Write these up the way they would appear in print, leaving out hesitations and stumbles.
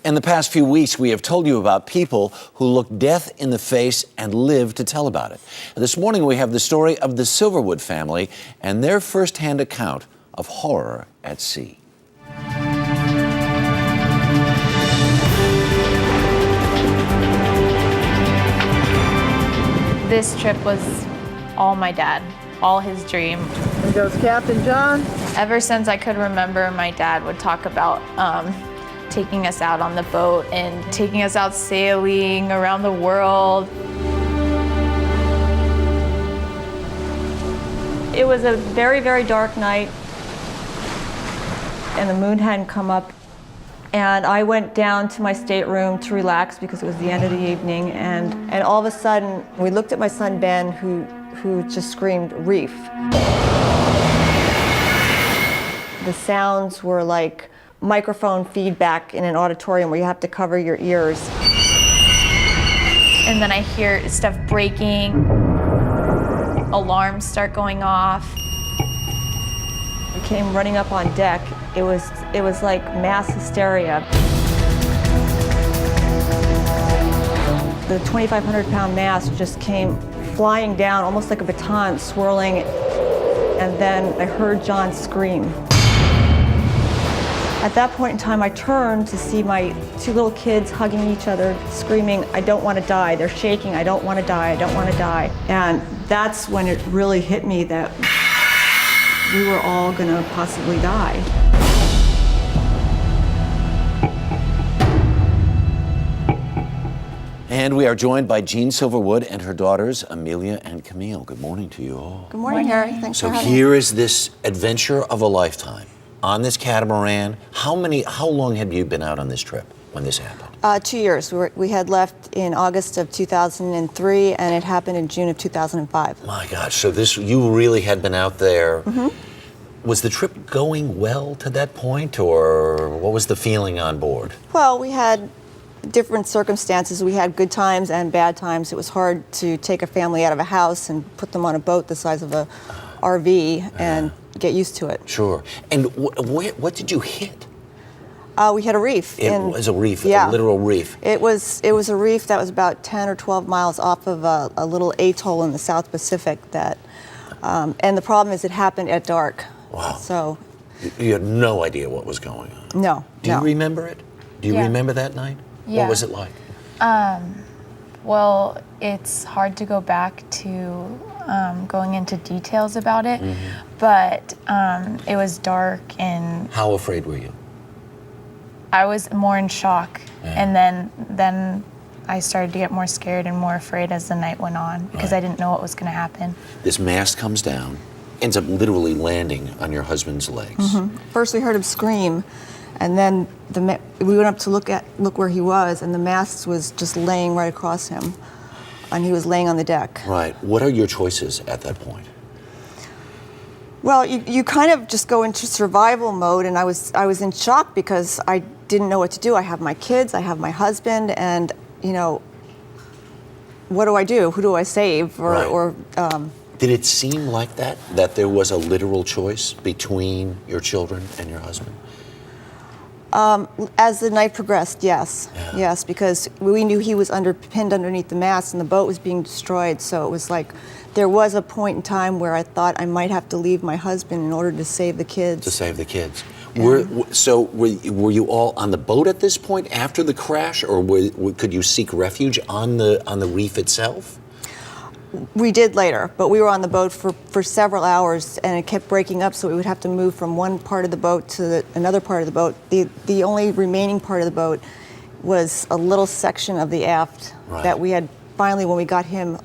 In the past few weeks, we have told you about people who look death in the face and live to tell about it. This morning, we have the story of the Silverwood family and their first-hand account of horror at sea. This trip was all my dad, all his dream. There goes Captain John. Ever since I could remember, my dad would talk about taking us out on the boat and taking us out sailing around the world. It was a very, very dark night, and the moon hadn't come up. And I went down to my stateroom to relax because it was the end of the evening. And all of a sudden, we looked at my son, Ben, who just screamed, "Reef." The sounds were like microphone feedback in an auditorium where you have to cover your ears. And then I hear stuff breaking, alarms start going off. We came running up on deck. It was like mass hysteria. The 2,500-pound mast just came flying down, almost like a baton, swirling. And then I heard John scream. At that point in time, I turned to see my two little kids hugging each other, screaming, "I don't want to die." They're shaking, "I don't want to die, I don't want to die." And that's when it really hit me that we were all going to possibly die. And we are joined by Jean Silverwood and her daughters, Amelia and Camille. Good morning to you all. Good morning, Harry. Thanks for having me. So here is this adventure of a lifetime on this catamaran. How long had you been out on this trip when this happened? 2 years. We had left in August of 2003, and it happened in June of 2005. My gosh, so you really had been out there. Mm-hmm. Was the trip going well to that point, or what was the feeling on board? Well, we had different circumstances. We had good times and bad times. It was hard to take a family out of a house and put them on a boat the size of a RV and get used to it. Sure. And what did you hit? We hit a reef. It was a reef, yeah. A literal reef. It was a reef that was about 10 or 12 miles off of a little atoll in the South Pacific that, and the problem is it happened at dark. Wow. So. You had no idea what was going on? No. Do you remember it? Do you remember that night? Yeah. What was it like? Well, it's hard to go back to going into details about it, but it was dark and... How afraid were you? I was more in shock, and then I started to get more scared and more afraid as the night went on because I didn't know what was going to happen. This mast comes down, ends up literally landing on your husband's legs. First we heard him scream, and then we went up to look where he was, and the mast was just laying right across him, and he was laying on the deck. Right. What are your choices at that point? Well, you kind of just go into survival mode, and I was in shock because I didn't know what to do. I have my kids, I have my husband, and what do I do? Who do I save? Did it seem like that there was a literal choice between your children and your husband? As the night progressed, yes. Yeah. Yes, because we knew he was pinned underneath the mast and the boat was being destroyed, so it was like there was a point in time where I thought I might have to leave my husband in order to save the kids. To save the kids. Were you all on the boat at this point after the crash, or could you seek refuge on the reef itself? We did later, but we were on the boat for several hours, and it kept breaking up, so we would have to move from one part of the boat to another part of the boat. The only remaining part of the boat was a little section of the aft that we had finally, when we got him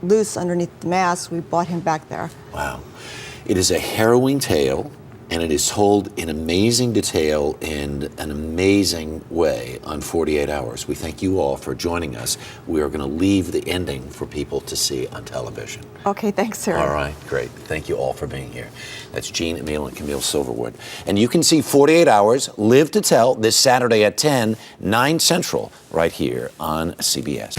loose underneath the mast, we brought him back there. Wow. It is a harrowing tale, and it is told in amazing detail in an amazing way on 48 Hours. We thank you all for joining us. We are going to leave the ending for people to see on television. Okay, thanks, Sarah. All right, great. Thank you all for being here. That's Jean, Emile, and Camille Silverwood. And you can see 48 Hours, Live to Tell, this Saturday at 10, 9 Central, right here on CBS.